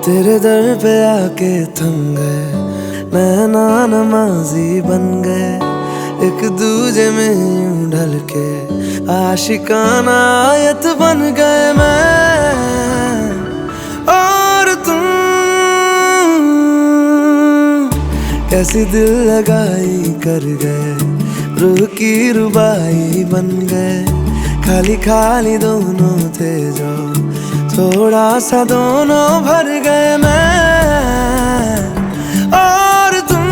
तेरे दर पे आके थम गए, नैना नमाजी बन गए, एक दूजे में यूं ढल के आशिकाना आयत बन गए मैं और तुम। कैसी दिल लगाई कर गए, रूह की रुबाई बन गए, खाली खाली दोनों थे जो थोड़ा सा दोनों भर गए मैं और तुम।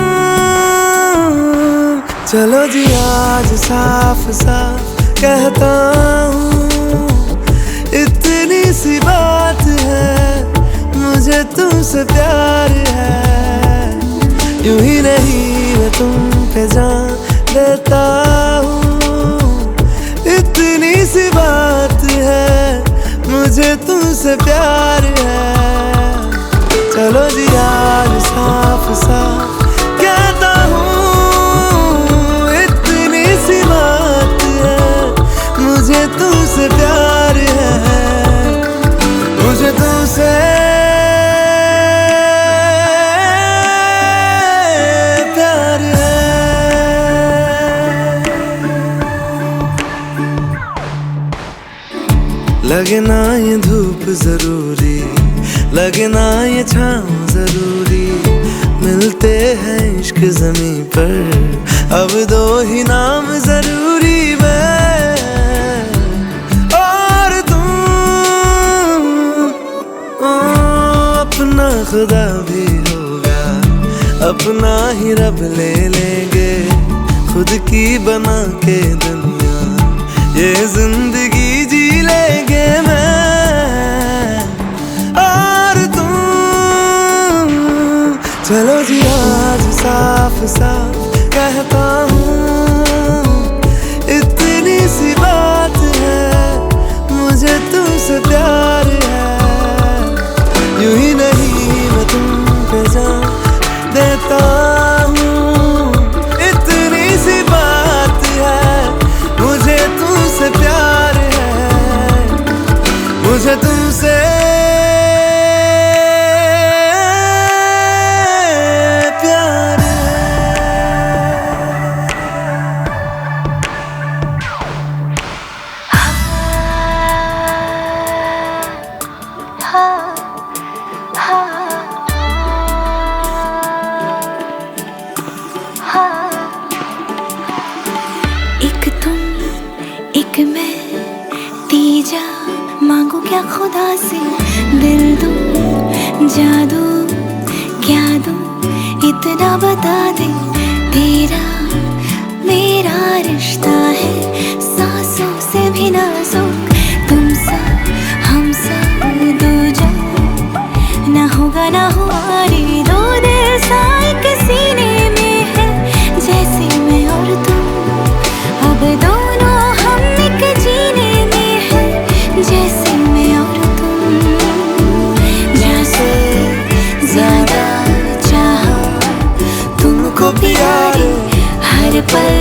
चलो जी आज साफ साफ कहता हूँ, इतनी सी बात है, मुझे तुमसे प्यार है। यूं ही नहीं मैं तुम पे जान देता हूँ, इतनी सी बात है, मुझे तुमसे प्यार है। चलो जी आज साफ साफ कहता हूँ, इतनी सी बात है, मुझे तुमसे प्यार है, मुझे तुमसे प्यार है। लगे ना ये धूप जरूरी, लगे ना ये छाँव जरूरी, मिलते हैं इश्क ज़मीं पर, अब दो ही नाम जरूरी मैं और तुम। अपना खुदा भी होगा, अपना ही रब ले लेंगे, खुद की बना के दुनिया ये जिंदगी जी लेंगे मैं और तुम। चलो जी आज साफ साफ कहता हूँ, इतनी सी बात है, मुझे तुमसे प्यार है। यूं ही नहीं मैं तुम पे जान देता हूँ, इतनी सी बात है, मुझे तुमसे प्यार है, मुझे तुमसे प्यार एक तुम एक मैं, तीजा मांगू क्या खुदा से, दिल दूं जादू क्या दूं, इतना बता दे, तेरा मेरा रिश्ता है सांसों से भी नाजुक, तुम सा हम सा दूजा ना होगा ना हुआ रे, दो दिल सा एक सीने में है, जैसे मैं और तुम, अब दोनों हम एक जीने में है, जैसे मैं और तुम। जैसे ज्यादा चाहा तुमको प्यार, हर पल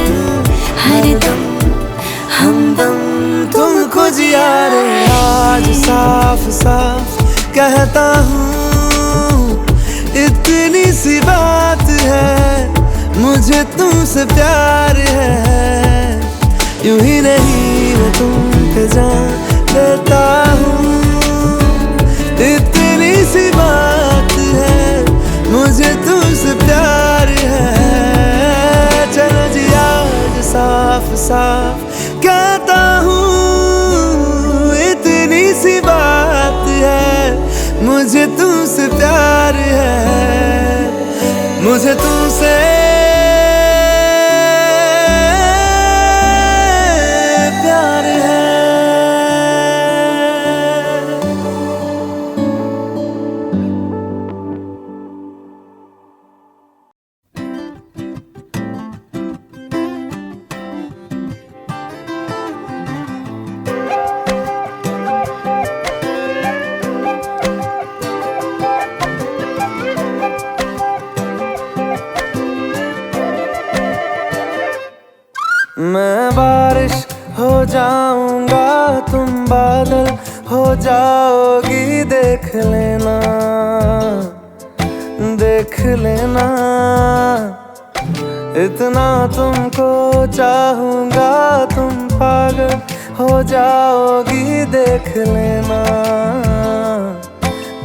हर दम हमदम तुमको जिया रे। आज साफ साफ कहता हूँ, इतनी सी बात है, मुझे तुमसे प्यार है। यूं ही नहीं मैं तुम पे जान देता हूँ, इतनी सी बात है, मुझे तुमसे प्यार है। चलो जी आज साफ साफ कहता हूँ, इतनी सी बात है, मुझे तुमसे प्यार है, मुझे तुमसे प्यार है। मैं बारिश हो जाऊंगा, तुम बादल हो जाओगी, देख लेना। देख लेना, इतना तुमको चाहूंगा तुम पागल हो जाओगी। देख लेना,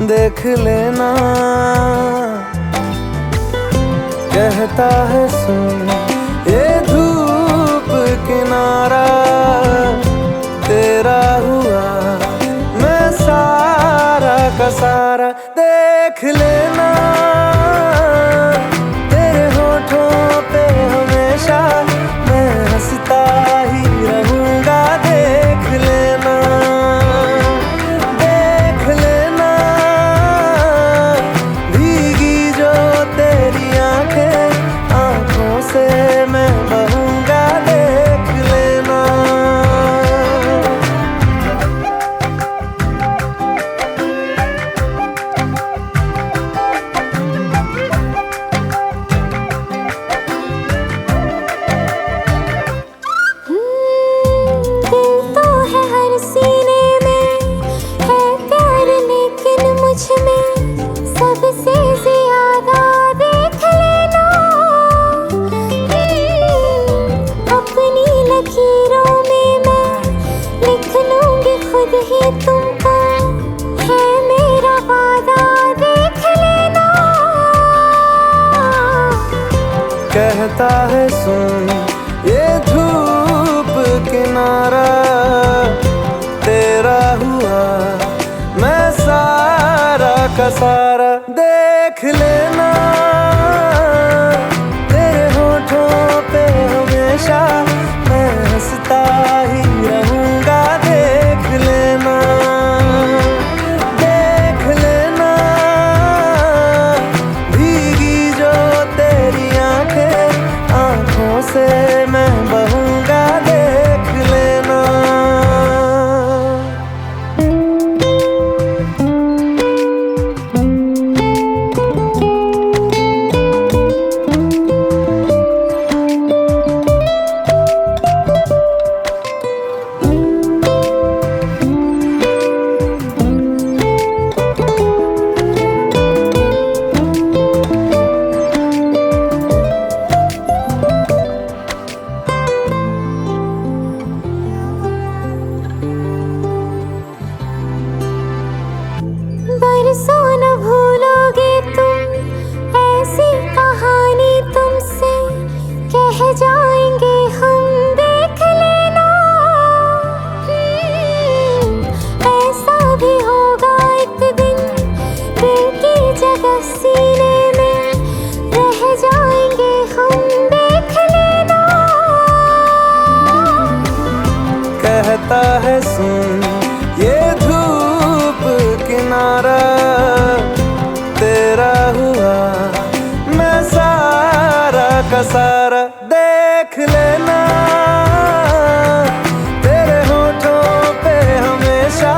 देख लेना। कहता है सुन ये धूप किनारा, तेरा हुआ मैं सारा का सारा। देख लेना, तेरे होठों पे हमेशा मैं हंसता ही रहूंगा। देख लेना, देख लेना। भीगी जो तेरी आंखें, आंखों से मैं बहूंगा। देख लेना। सबसे ज्यादा देख लेना, अपनी लकीरों में मैं लिख लूंगी खुद ही तुमको, है मेरा वादा। देख लेना। कहता है सुन ये धूप किनारा, तेरा हुआ मैं सारा का सारा। देख लेना, तेरे होठों पे हमेशा मैं हंसता ही रहूंगा। देख लेना, देख लेना। भीगी जो तेरी आंखें, आंखों से मैं बहूंगा। देख लेना। बरसों न भूलोगे तुम, ऐसी कहानी तुमसे कह जाएंगे हम। देख लेना, ऐसा भी होगा एक दिन, दिल की जगह सीने में रह जाएंगे हम। देख लेना। कहता है सुन ये धूप किनारा, तेरा हुआ मैं सारा का सारा। देख लेना, तेरे होठों पे हमेशा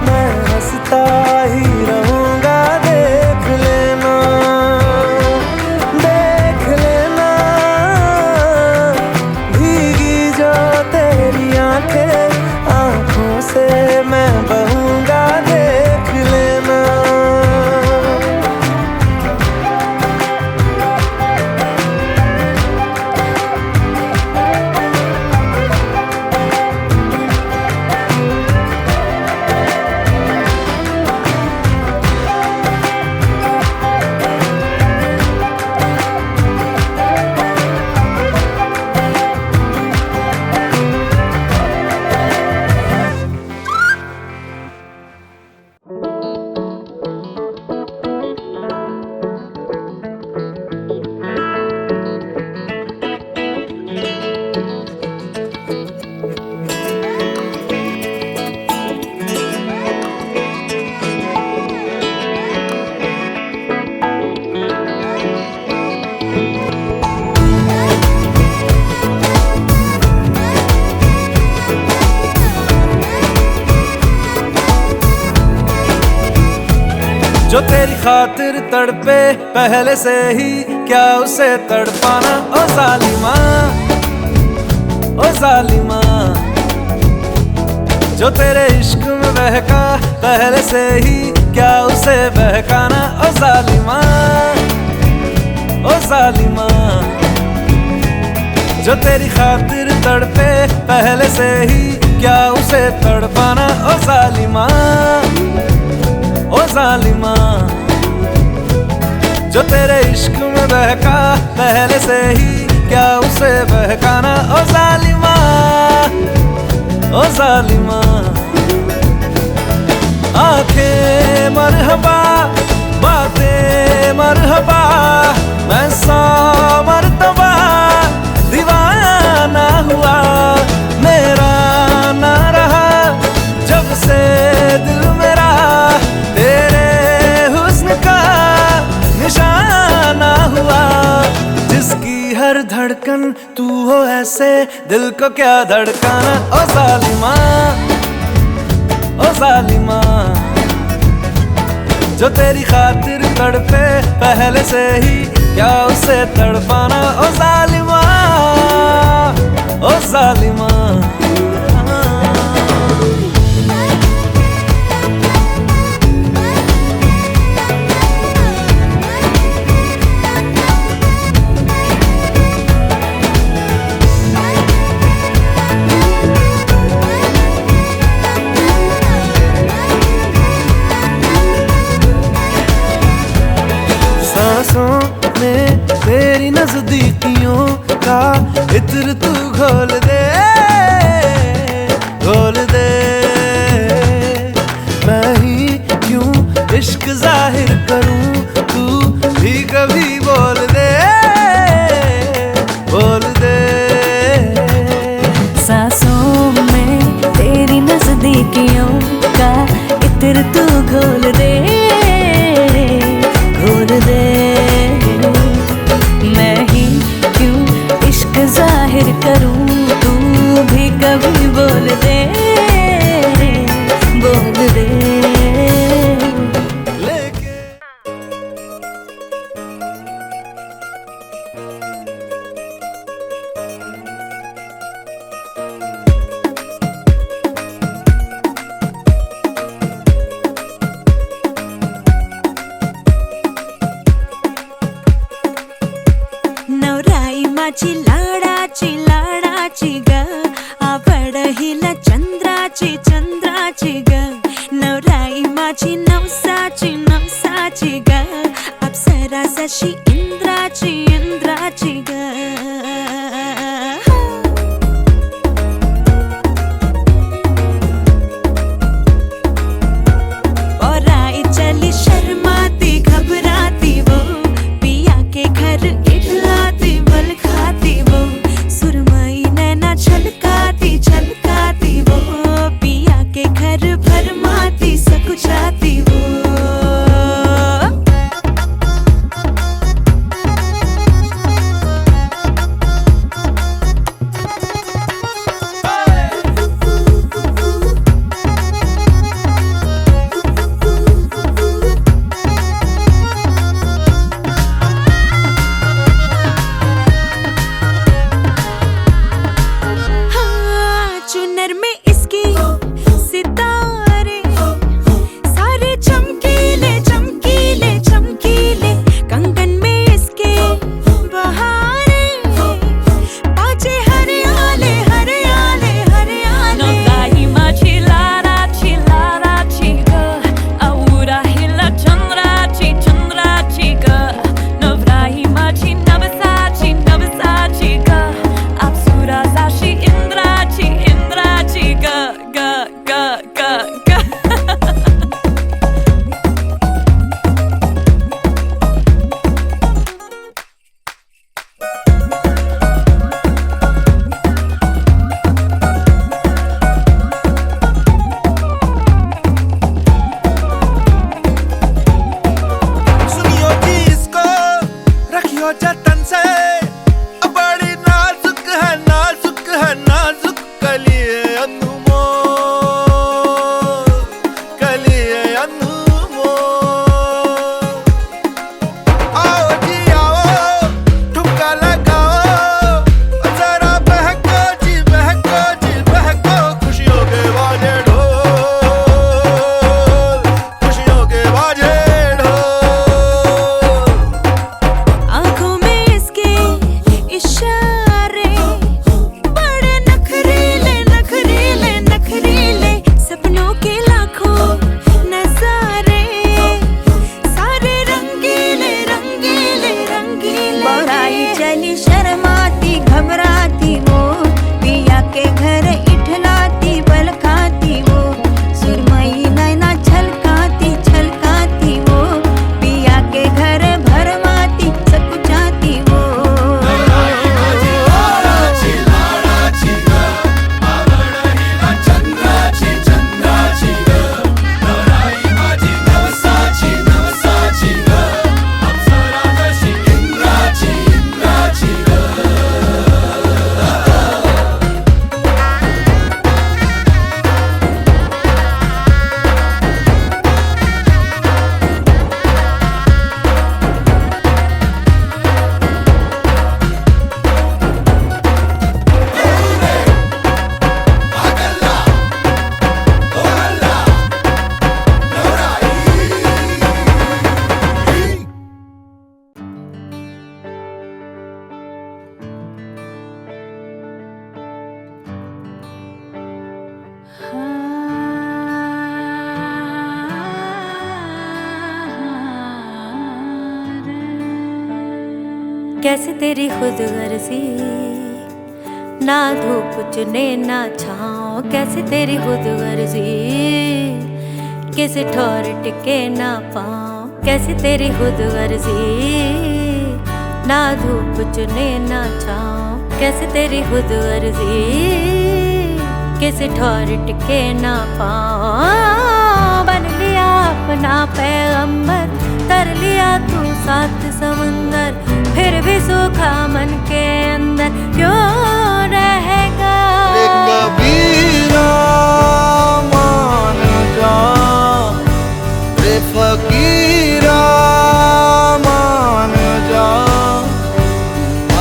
मैं हंसता ही रहूंगा। देख लेना, देख लेना। भीगी जो तेरी आंखें, आंखों से मैं बहूंगा। देख लेना। जो तेरी खातिर तड़पे पहले से ही, क्या उसे तड़पाना। ओ जालिमा, ओ जालिमा। जो तेरे इश्क में बहका पहले से ही, क्या उसे बहकाना। ओ जालिमा, ओ जालिमा। जो तेरी खातिर तड़पे पहले से ही क्या उसे तड़पाना, ओ जालिमा ओ जालिमा। जो तेरे इश्क में बहका पहले से ही क्या उसे बहकाना, ओ जालिमा ओ जालिमा। आंखें मरहबा बातें मरहबा, मैं 100 मरतबा दीवाना हुआ। मेरा ना रहा जब से दिल मेरा तेरे हुस्न का निशाना हुआ। जिसकी हर धड़कन तू हो ऐसे दिल को क्या धड़काना, ओ जालिमा ओ जालिमा। जो तेरी खातिर तड़पे पहले से ही क्या उसे तड़पाना, ओ जालिमा ओ जालिमा। सांसों में तेरी नजदीकियों का इत्र तू घोल दे घोल दे। मैं ही क्यों इश्क जाहिर करूं, तू भी कभी बोल दे बोल दे। सांसों में तेरी नजदीकियों का इत्र तू घोल दे घोल दे। मैं ही क्यों इश्क जाहिर करूं, तू भी कभी बोल दे बोल दे। माझी लाडाची ग आवडहिला चंद्राची ग। नवराई माझी नवसाची ग अप्सरा जशी इंद्राची ग। और आई चली शर्माती घबराती वो, पिया के घर इठलाती बल खाती वो। सुरमई नैना छलकाती वो, पिया के घर भरमाती सकुचाती वो। कैसे तेरी खुद गर्जी, ना धूप चुने ना छाँव, कैसे तेरी खुद गर्जी, किसी ठौर टिके ना पाँव, कैसे तेरी खुद गर्जी, ना धूप चुने ना छाँव, कैसे तेरी खुद गर्जी, किसी ठौर टिके ना पाँव। बन लिया अपना पैगंबर, तर लिया तू सात समंदर, फिर भी सूखा मन के अंदर क्यों रहेगा। कबीरा मान जा, रे फकीरा मान जा,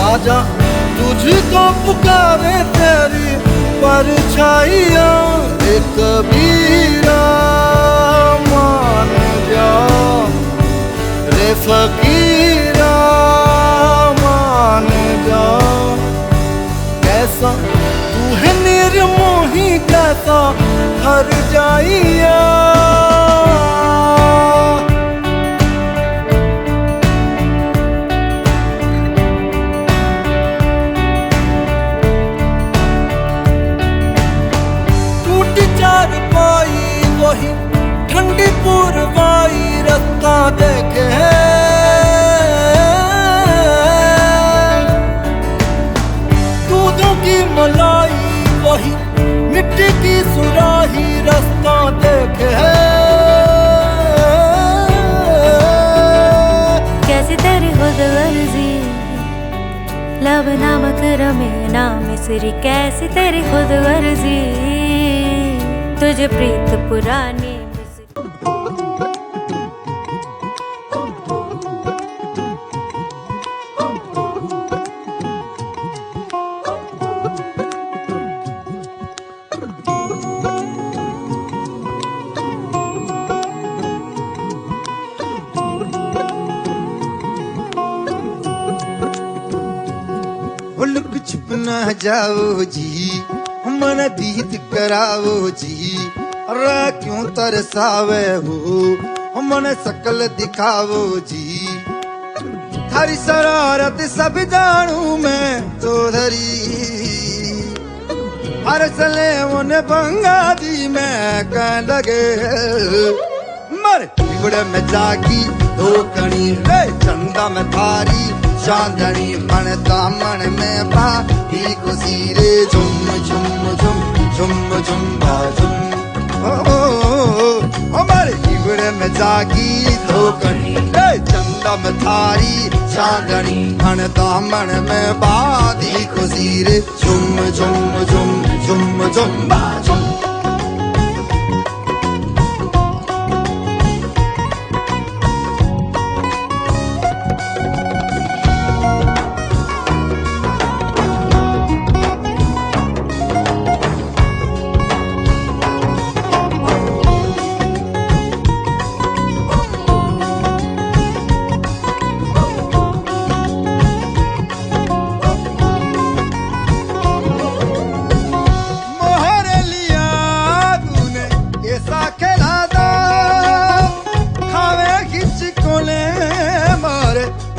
आजा तुझको पुकारे तेरी परछाइयाँ। रे कबीरा मान जा, रे फकीरा मान जा। कैसा तू है निर्मोही, कैसा हर जाइया। टूटी चारपाई वही ठंडी पुरवाई, रास्ता देखे दूधों की मलाई वही मिट्टी की सुराही, रास्ता देखे कैसे तेरी खुद गर्जी, लब नमक रमे ना मिसरी, कैसे तेरी खुद गर्जी, तुझे प्रीत पुरानी लुक छुप न जाओ जी, मन दीद कराओ जी, रा क्यों तरसावे हो मन सकल दिखाओ जी। थारी शरारत सब जानू मैं चौधरी, हर सले उन बंगा दी मैं कह लगे। मर बिगड़ में जागी धोकनी रे, चंदा में थारी चांदनी, मन दामन में बाकी खुशी रे। झुम झुम झुम झुम झुम बाजुम, हमारे हिवड़े में जागी धोकनी रे, चंदा में थारी चांदनी, मन दामन में बाकी खुशी रे। झुम झुम झुम झुम झुम बाजुम।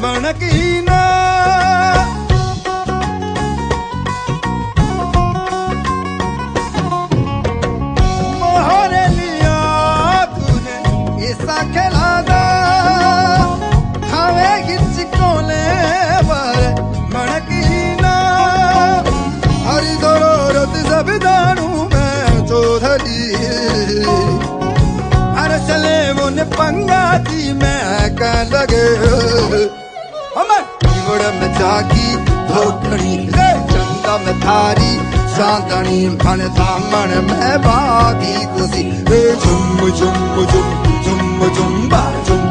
मनकीना मोहरे लिया तूने ऐसा खेला दा, खावे किसको ले मारे मनकीना। हरी जरूरत सब जानू मैं चौधरी, हर चले मुन पंगा दी मैं कह लगे। में जागी धोकनी रे, चंदा में थारी चांदनी, मन दामन में बागी खुशी रे। झुम झुम झुम झुम झुम बाजुम,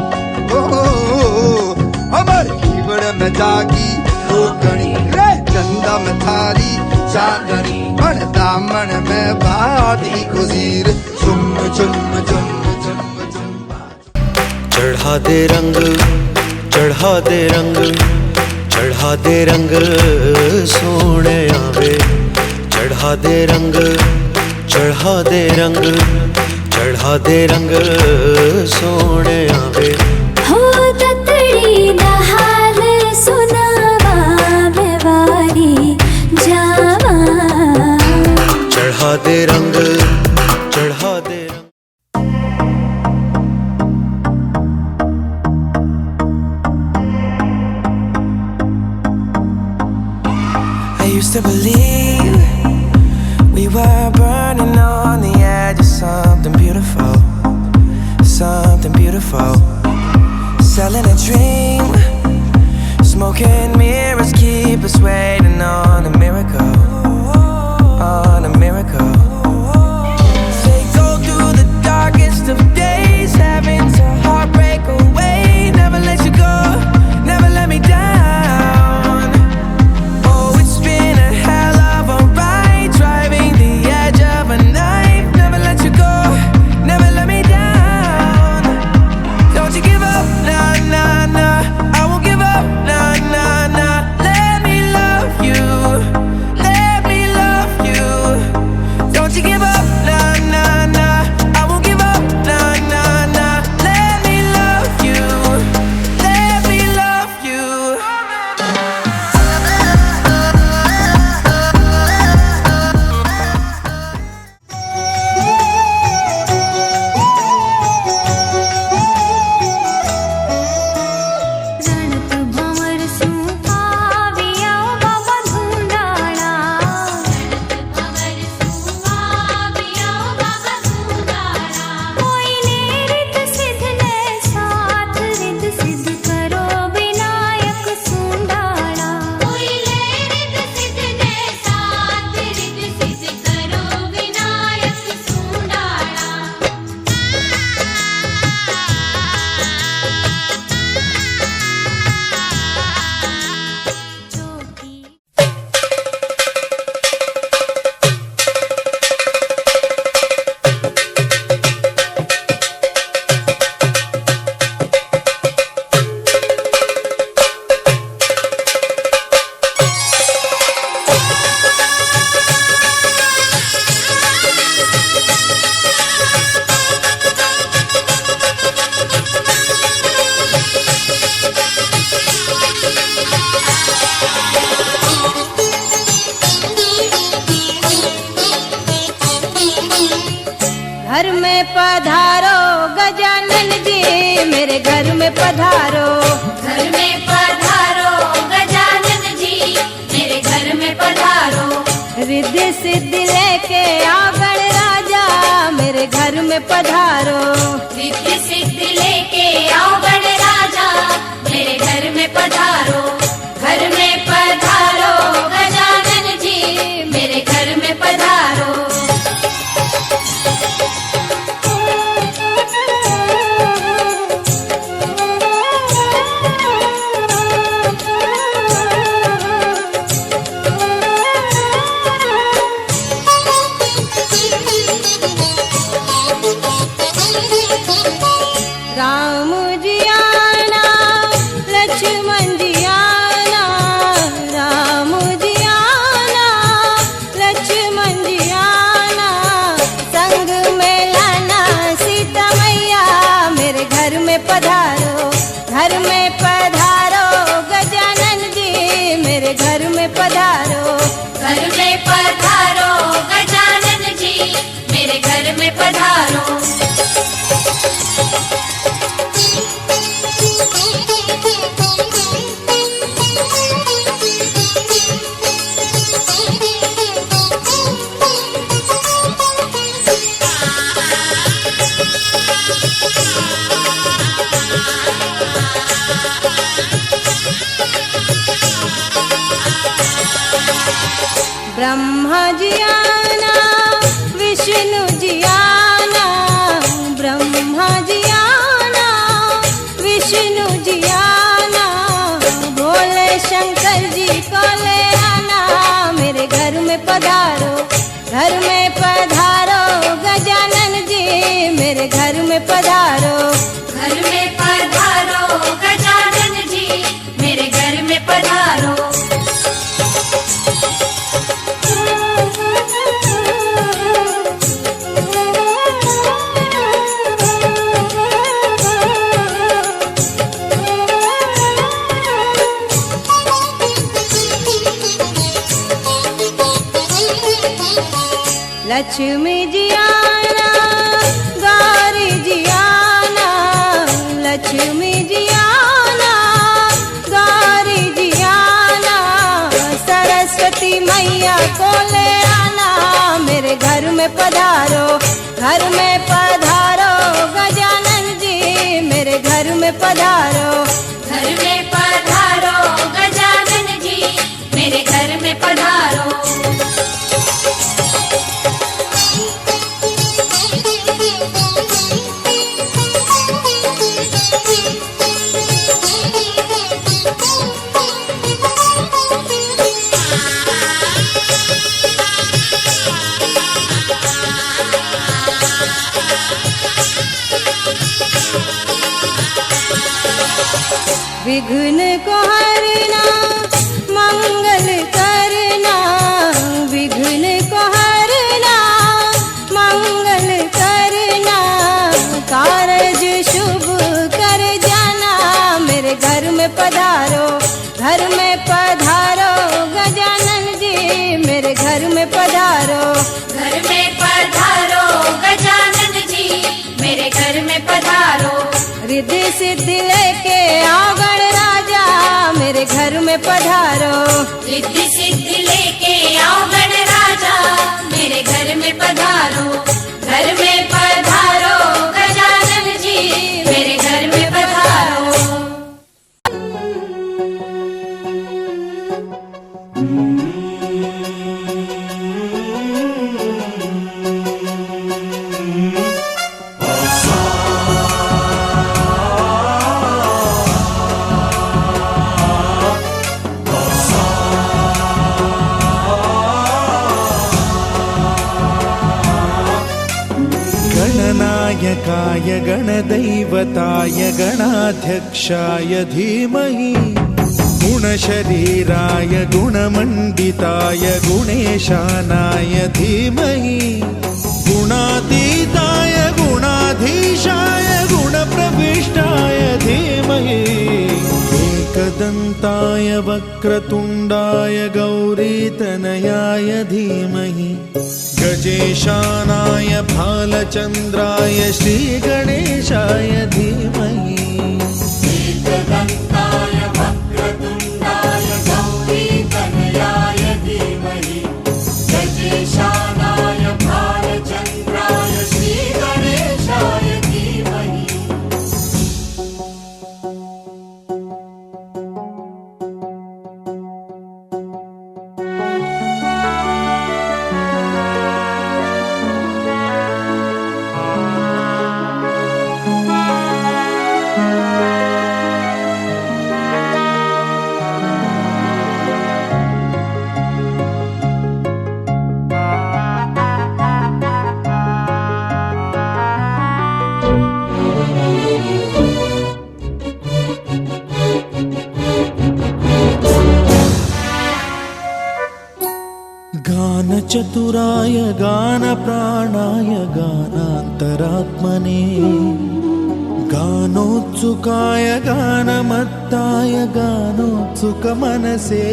हमारे कीबड़ में जागी धोकनी रे, चंदा में थारी चांदनी, मन दामन में बागी खुशी रे। झुम झुम झुम झुम झुम। चढ़ा दे रंग, चढ़ा दे रंग, चढ़ा दे रंग सोने आवे, चढ़ा दे रंग, चढ़ा दे रंग, चढ़ा दे रंग सोने आवे। हो ततड़ी दा हाल सुनावा, रंग, चढ़ा दे रंग। I used to believe we were burning on the edge of something beautiful, something beautiful. Selling a dream, smoking mirrors keep us waiting on a miracle, on a miracle. Say go through the darkest of days, having to heartbreak away. Never let you go, never let me down. Oh, it's been a hell of a ride, driving the edge of a knife. Never let you go, never let me down. Don't you give up, nah, nah, nah. I won't give up, nah, nah, nah. Let me love you, let me love you. Don't you give up, nah, nah, nah. I won't give up, nah, nah, nah. Let me love you, let me love you. रणत भंवर सूं आविया बाबा धूंडाड़ा, कोई ने रित सिद्ध ने साथ, रित सिद्ध करो विनायक सूंडाड़ा। कोई ने रित सिद्ध ने साथ, रित सिद्ध करो विनायक सूंडाड़ा। घर में पधारो गजानन जी, मेरे घर में पधारो। घर में पधारो गजानन जी, मेरे घर में पधारो। रिद्धि सिद्धि लेके आओ गणराजा, मेरे घर में पधारो। रिद्धि सिद्धि लेके आओ गणराजा, मेरे घर में पधारो। घर में पधारो गजानन जी, मेरे घर में पधारो। राम जी आना, लक्ष्मण जी आना, राम जी आना, लक्ष्मण जी आना। संग में लाना सीता मैया, मेरे घर में पधारो। घर में पधारो गजानन जी, मेरे घर में पधारो। घर में पधारो गजानन जी, मेरे घर में पधारो। ब्रह्मा जी आना, विष्णु जी आना, ब्रह्मा जी आना, विष्णु जी आना। भोले शंकर जी को ले आना, मेरे घर में पधारो। घर में पधारो गजानन जी, मेरे घर में पधारो। घर में पधारो गजानन जी, मेरे घर में पधारो। लक्ष्मी जी आना, गौरी जी आना, लक्ष्मी जी आना, गौरी जी आना, सरस्वती मैया को ले आना, मेरे घर में पधारो, घर में पधारो, गजानन जी मेरे घर में पधारो, घर में पधारो गजानन जी मेरे घर में पधारो। विघ्न को हरना, मंगल करना, विघ्न को हरना, मंगल करना, कारज शुभ कर जाना, मेरे घर में पधारो, घर में पधारो, गजानन जी मेरे घर में पधारो, घर में पधारो गजानन जी मेरे घर में पधारो। रिद्धि सिद्धि लेके आओ गणराजा, मेरे घर में पधारो, रिद्धि सिद्धि लेके आओ गणराजा मेरे घर में पधारो, घर में पधारो गजानन जी मेरे घर में पधारो। गणनायकाय गणदैवताय गणाध्यक्षाय धीमहि, गुणशरीराय गुणमण्डिताय गुणेशानाय धीमहि, गुणातीताय गुणाधीशाय गुणप्रविष्टाय धीमहि, एकदन्ताय वक्रतुण्डाय गौरीतनयाय धीमहि, गजेशानाय भालचन्द्राय श्रीगणेशाय धीमहि, एकदन्ताय वक्रतुण्डाय गौरीतनयाय धीमहि, गजेशानाय भालचन्द्राय श्रीगणेशाय धीमहि। गानचतुराय गानप्राणाय गानान्तरात्मने, गानोत्सुकाय गानमत्ताय गानोत्सुकमनसे,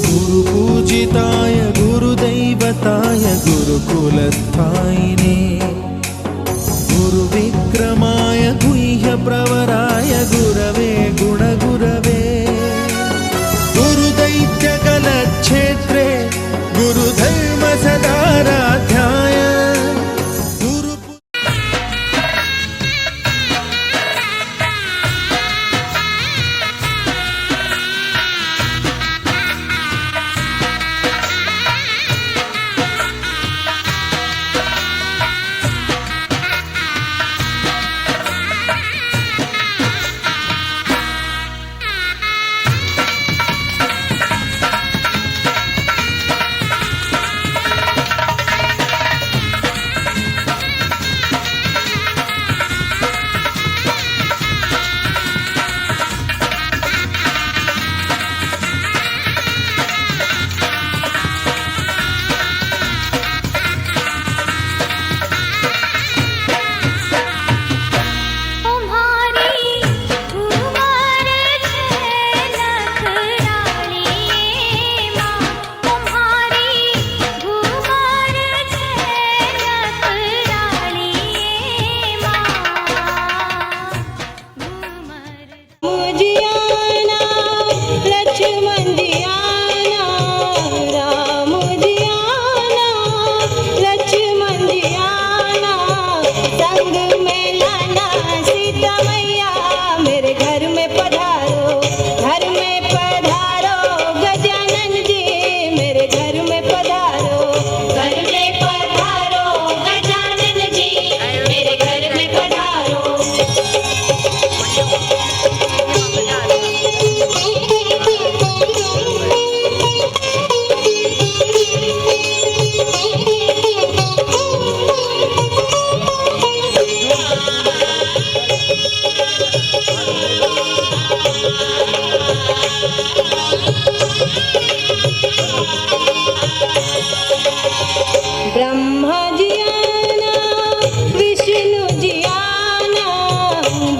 गुरुपूजिताय गुरुदैवताय गुरुकुलस्थायिने, गुरुविक्रमाय गुह्यप्रवराय गुरवे गुणगुरवे, गुरुदैत्यकलक्षेत्रे गुरुधर्म सदाराध्याय गुरु।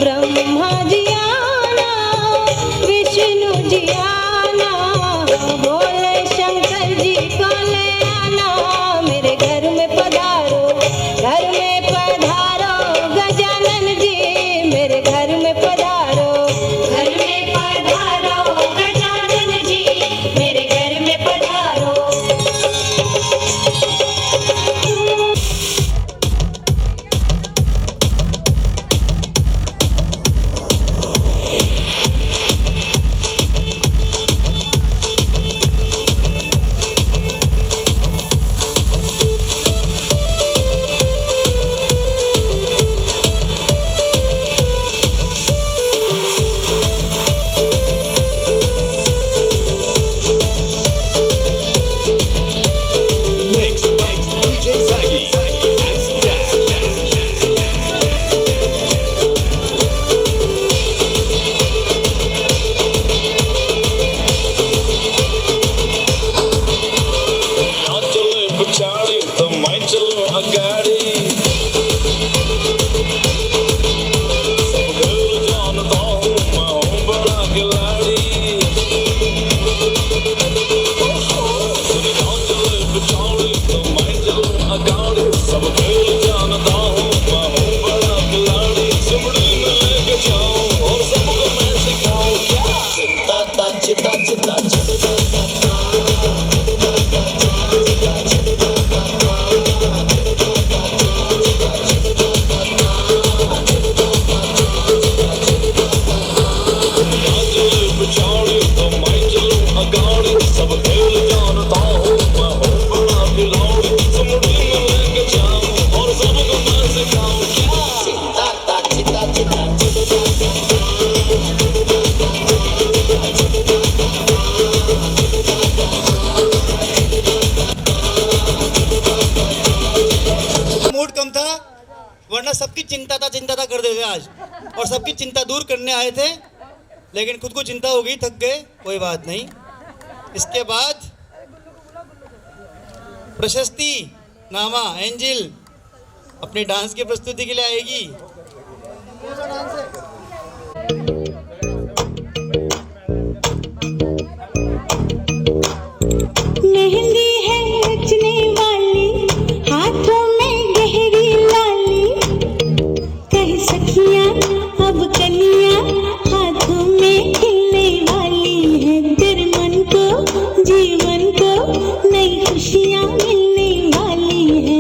ब्रह्मा जी आना, विष्णु जी आना, भोले शंकर जी को ले आना, मेरे घर में पधारो, घर में पधारो गजानन जी, मेरे घर में पधारो, घर में पधारो गजानन जी, मेरे घर में पधारो। मूड कम था, वरना सबकी चिंता था कर देते आज, और सबकी चिंता दूर करने आए थे, लेकिन खुद को चिंता हो गई, थक गए, कोई बात नहीं। इसके बाद प्रशस्ति नामा एंजिल अपने डांस की प्रस्तुति के लिए आएगी। मेहंदी है रचने वाली, हाथों में गहरी लाली, कह सखियां अब कलियां हाथों में खिलने वाली है, तेरे मन को जीवन को नई खुशियां मिलने वाली है।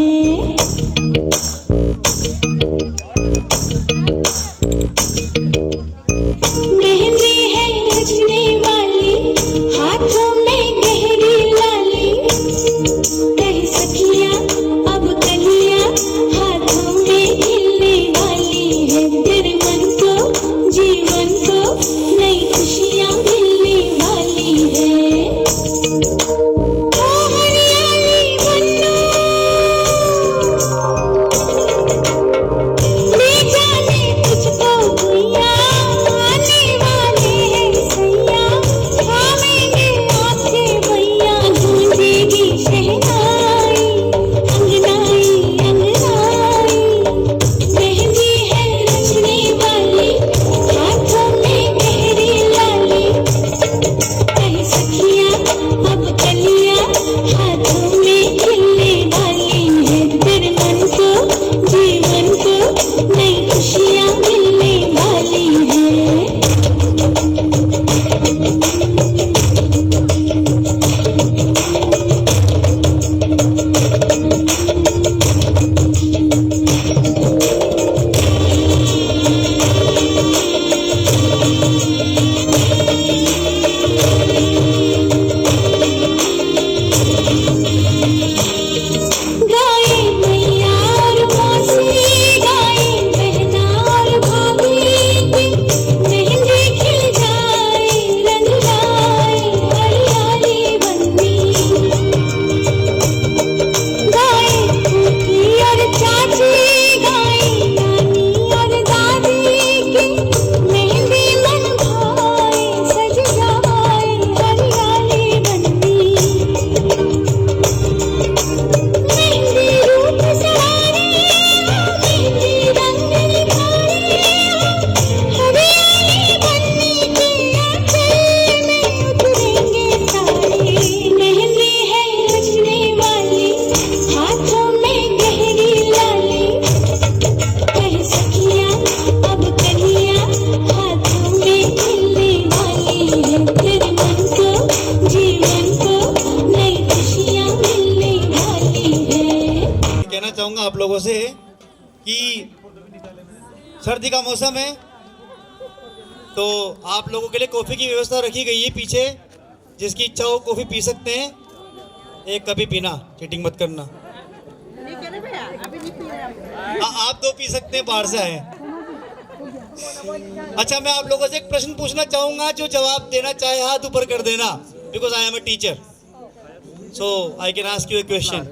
सर्दी का मौसम है तो आप लोगों के लिए कॉफ़ी की व्यवस्था रखी गई है पीछे। जिसकी इच्छा हो कॉफ़ी पी सकते हैं। एक कभी पीना, चीटिंग मत करना। आप दो पी सकते हैं, बाहर से आए। अच्छा, मैं आप लोगों से एक प्रश्न पूछना चाहूंगा, जो जवाब देना चाहे हाथ ऊपर कर देना, because I am a teacher, so I can ask U A question.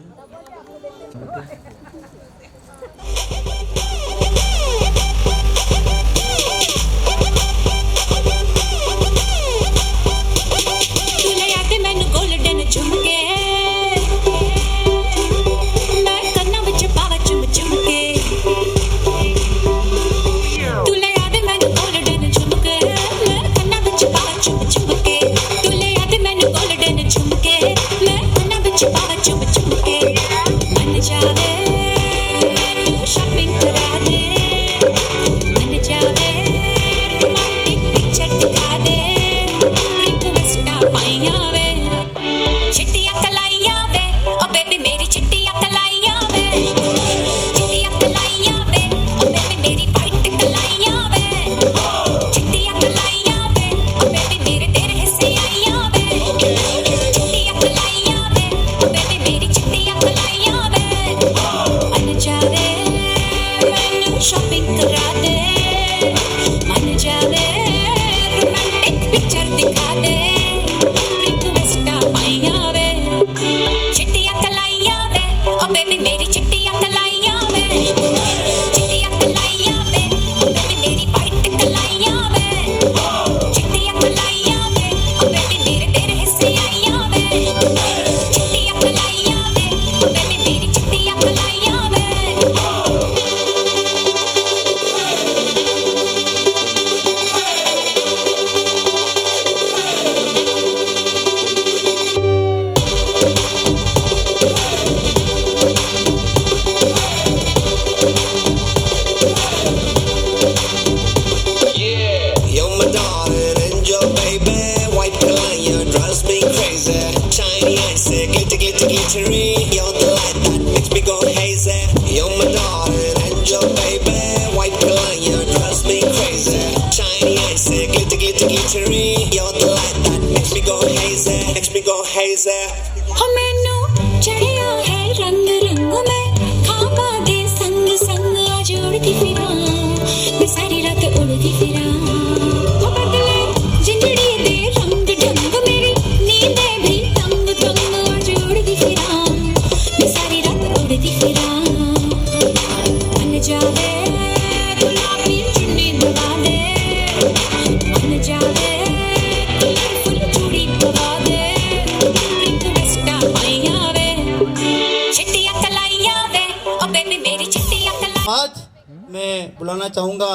बुलाना चाहूंगा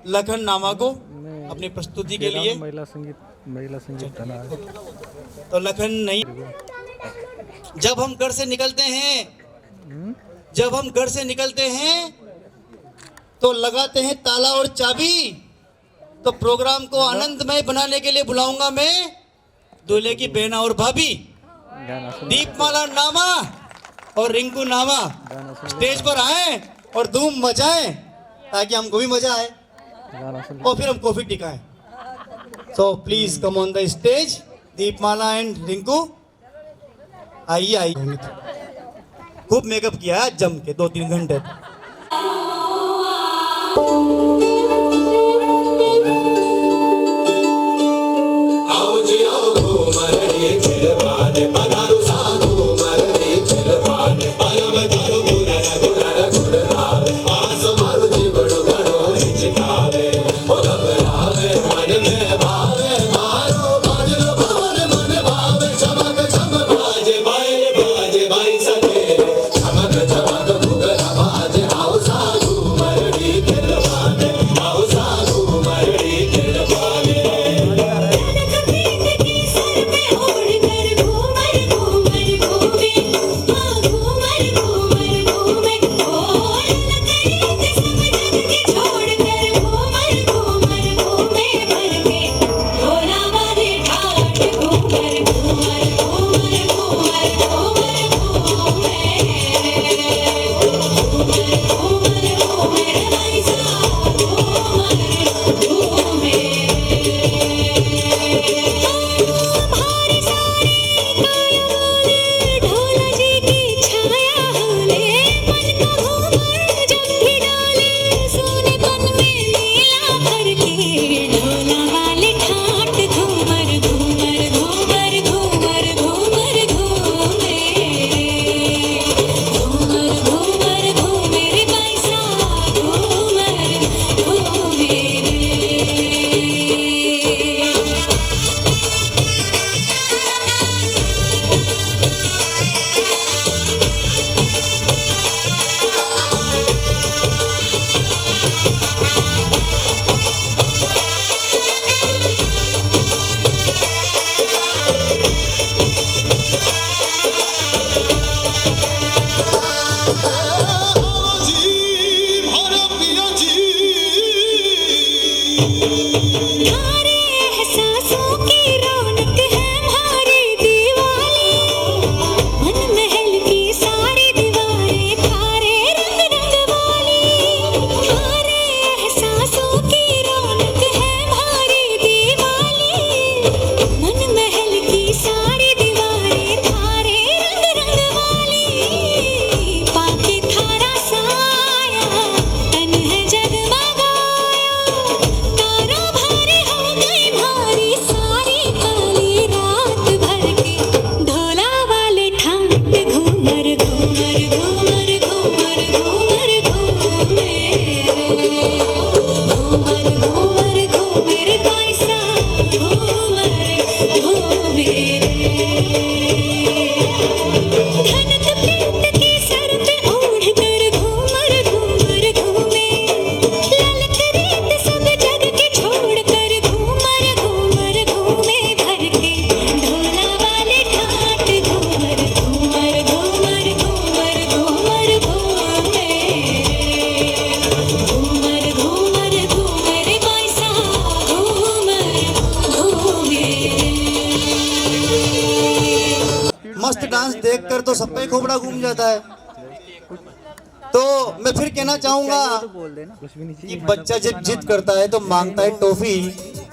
लखन नामा को अपनी प्रस्तुति के लिए। महिला संगीत कला है। तो लखन नहीं, जब हम घर से निकलते हैं तो लगाते हैं ताला और चाबी। तो प्रोग्राम को आनंदमय बनाने के लिए बुलाऊंगा मैं दूल्हे की बहना और भाभी दीपमाला नामा और रिंकू नामा स्टेज पर आए और धूम मचाएं ताकि हमको भी मजा आए और फिर हम कॉफी टिकाएं। So please come on the stage Deepmala and Rinku. आइए। खूब मेकअप किया है जम के 2-3 घंटे। चमक चमक भुगल बाज आओ साधु मरड़ी थारे एहसासों की रौनक है भारी दीवाली, मन महल की सारी दीवारें थारे रंग रंग वाली। थारे एहसासों की रौनक है भारी दीवाली, मन महल की सारी दीवारें थारे रंग रंग वाली। पाके थारा साया तन है जगमगाया, तारा भारी हो गई भारी सारी काली रात भर के। ढोला वाले ठाट घूमर घूमर घूमर घूमर घूमर घूमे, घूमर घूमर घूमर कैसा घूमर घूमे। धनक पीत के सर पे ओढ़ कर घूमर घूमर घूमे, ललक रेत सब जग के छोड़ कर घूमर घूमर घूमे भर के। ढोला वाले ठाट घूमर घूमर घूमर घूमर घूमर घूमे, घूमर घूमर घूमर कैसा घूमर घूमे। मस्त डांस देखकर तो सबका ही खोपड़ा घूम जाता है। तो मैं फिर कहना चाहूंगा कि बच्चा जब जिद करता है तो मांगता है टॉफी,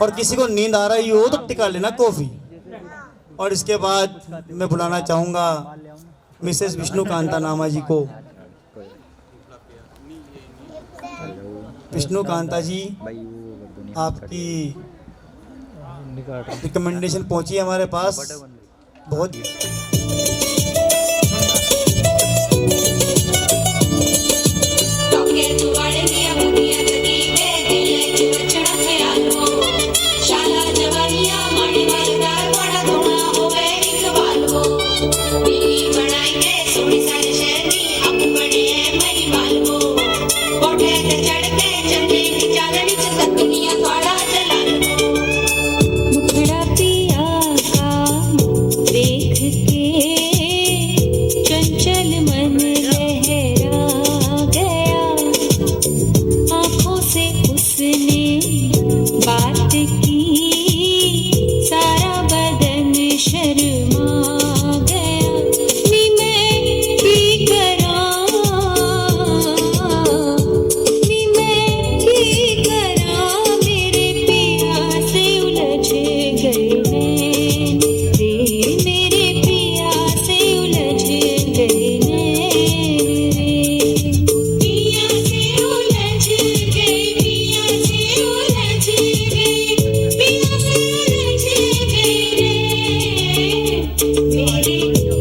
और किसी को नींद आ रही हो तो टिका लेना कॉफी। और इसके बाद मैं बुलाना चाहूंगा मिसेस विष्णु कांता नामा जी को। विष्णु कांता जी, आपकी रिकमेंडेशन पहुंची है हमारे पास बहुत। टोके जुवाड़े दिया बुनिया तकी में दिले चुचड़ा ख्याल हो। शाला जवानिया माड़ी वालदार बड़ा धोना होवे इकबाल हो। बीवी बनाई के सोनी सारी शहरी अब बड़ी है मई माल हो। कोठे ते चढ़ के चंदे की चादनी चतक दुनिया थोड़ा जलाल हो। मुखड़ा पिया का देख के चंचल मन लहरा गया, आंखों से उसने बात की सारा बदन शर्मा गया। नी मैं की करां, नी मैं की करां, मेरे पिया से उलझ गए नैन रे, मेरे पिया से उलझ गए नैन रे। पिया से उलझ गए, पिया से उलझ गए, पिया से उलझ गए रे, मेरे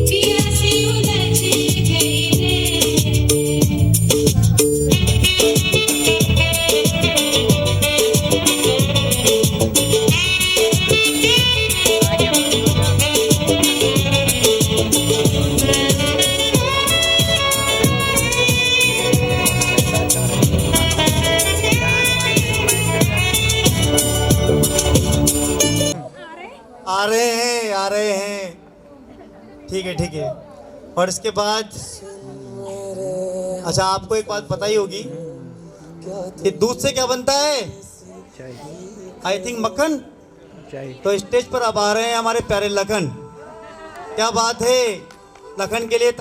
पिया से उलझ गए रे। आ रहे हैं। ठीक है ठीक है। और इसके बाद अच्छा, आपको एक बात पता ही होगी कि दूध से क्या बनता है? आई थिंक मक्खन। तो स्टेज पर अब आ रहे हैं हमारे प्यारे लखन। क्या बात है, लखन के लिए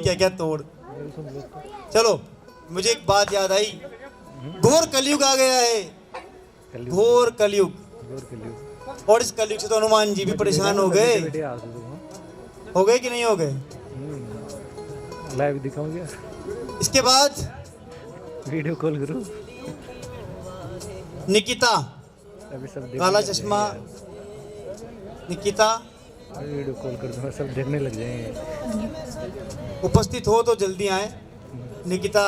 क्या क्या तोड़। चलो मुझे एक बात याद आई, घोर कलयुग आ गया है, घोर कलयुग। और इस कलयुग से तो हनुमान जी भी परेशान हो गए कि नहीं हो गए? लाइव दिखाऊंगा, इसके बाद वीडियो कॉल करूं। निकिता, अभी सब काला चश्मा निकिता वीडियो कॉल कर दूंगा, सब देखने लग जाएंगे। उपस्थित हो तो जल्दी आए। निकिता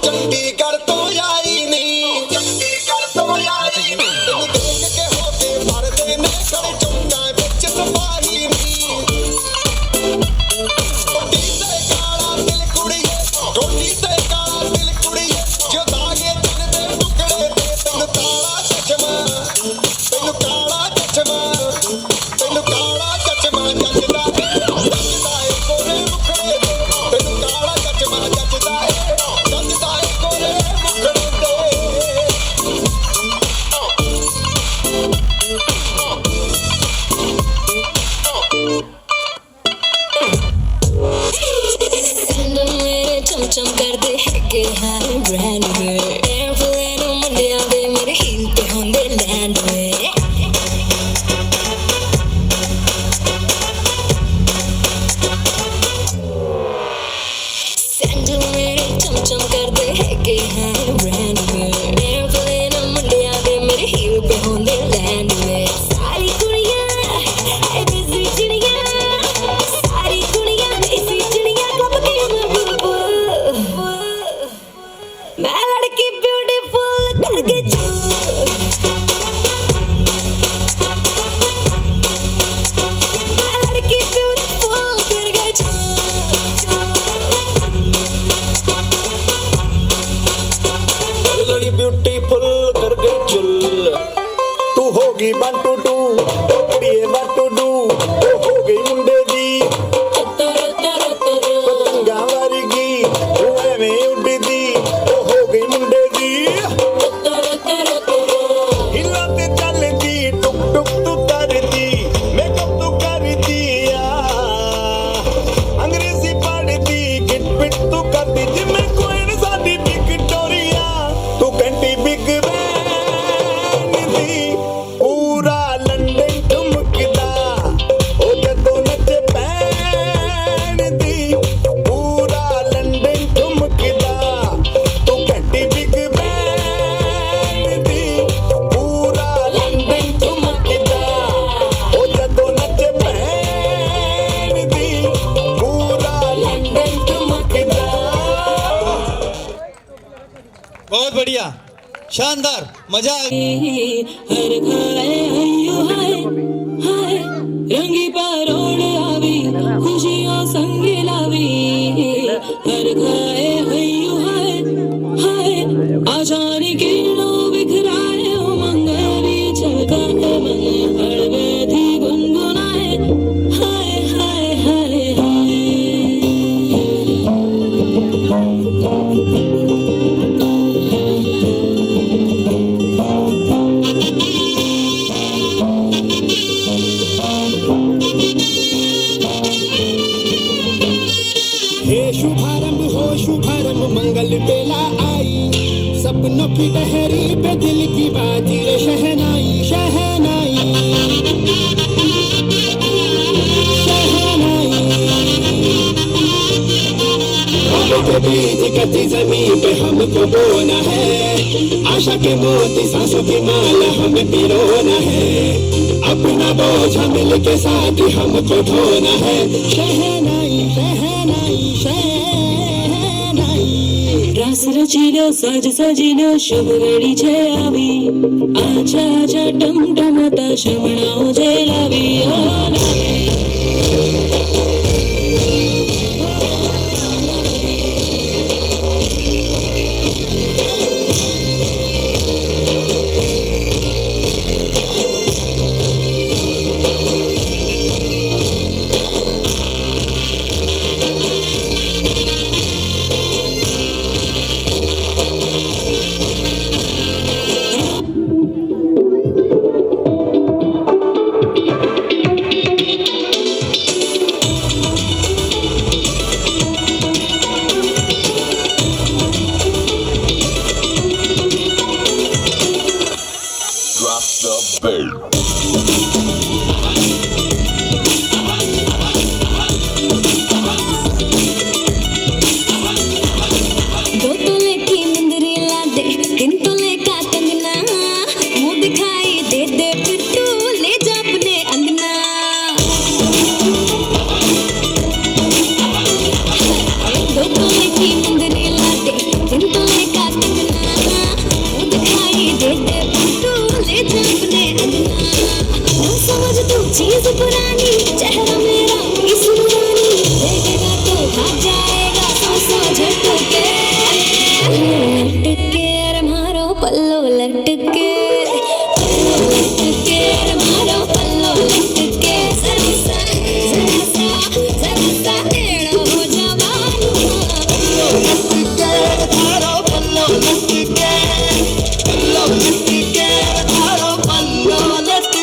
चंडीगढ़ तो आई नहीं, चंडीगढ़ तो आई नहीं, तुम देख के होते भर देने कर चुंगा बिच सफाही नहीं। टोटी ते काला दिल कुड़िए, टोटी ते काला दिल कुड़िए, जो दागे तन दे टुकड़े दे तेन काला चश्मा, तेन काला चश्मा, तेन काला चश्मा जचदा है, जचदा है कोरे मुखड़े दे, तेन काला चश्मा जचदा है, जचदा है कोरे मुखड़े दे। मेरे चमचम कर दे के हार ब्रांड में एयरप्लेन मंडिया दे मेरे हिल पे होंदे लैंड में सैंडल मेरे चमचम कर दे के हार ब्रांड में एयरप्लेन मंडिया दे मेरे हिल पे होंदे लैंड में सारी दुनिया ऐसी चिड़िया सारी दुनिया ऐसी चिड़िया कब के मैं लड़की ब्यूटीफुल करके मैं लड़की ब्यूटीफुल करके लड़ी ब्यूटीफुल कर गई चुल, तू होगी 1 2 2 कुड़िए 1 2 2 ओ हो गई मुंडे दी पतंगा वारगी ओ एवें उड़दी ओ हो गई मुंडे दी हिला ते चलदी टुक टुक तू करदी मेकअप तू करदी अंग्रेजी पढ़दी किट पिट तू करदी जिम्मे कोई न साडी विक्टोरिया तू घंटी बिग बैन दी पूरा लंदन ठुमकदा ओ जदों नचे पैन दी पूरा लंदन ठुमकदा तू घंटी बिग बैन दी पूरा लंदन ठुमकदा ओ जदों नचे पैन दी पूरा लंदन ठुमकदा। बहुत बढ़िया, शानदार, मजा आ गया। हर घाए अयो हाय हाय रंगी परोड़ आवी खुशियों संग लावी हर घाए अयो हाय हाय आजानी किरणों बिखराए उमंग भी छलकाए मन हड़वे थी गुनगुनाए हाय हाय हाय हाय हे शुभारंभ हो शुभारंभ मंगल बेला आई सपनों की डहरी पे दिल की बाजी रे शहनाई शहनाई शहनाई बीज कच्ची जमीन पे हमको बोना है आशा के मोती सांसों की माला हमें पिरोना है अपना बोझा मिल के साथ ही हमको ढोना है शहनाई शहनाई शहनाई रास रचीलो साज सजीलो शुभ घड़ी छे आवी आजा आजा टमटमाता शमणाओ जे लावी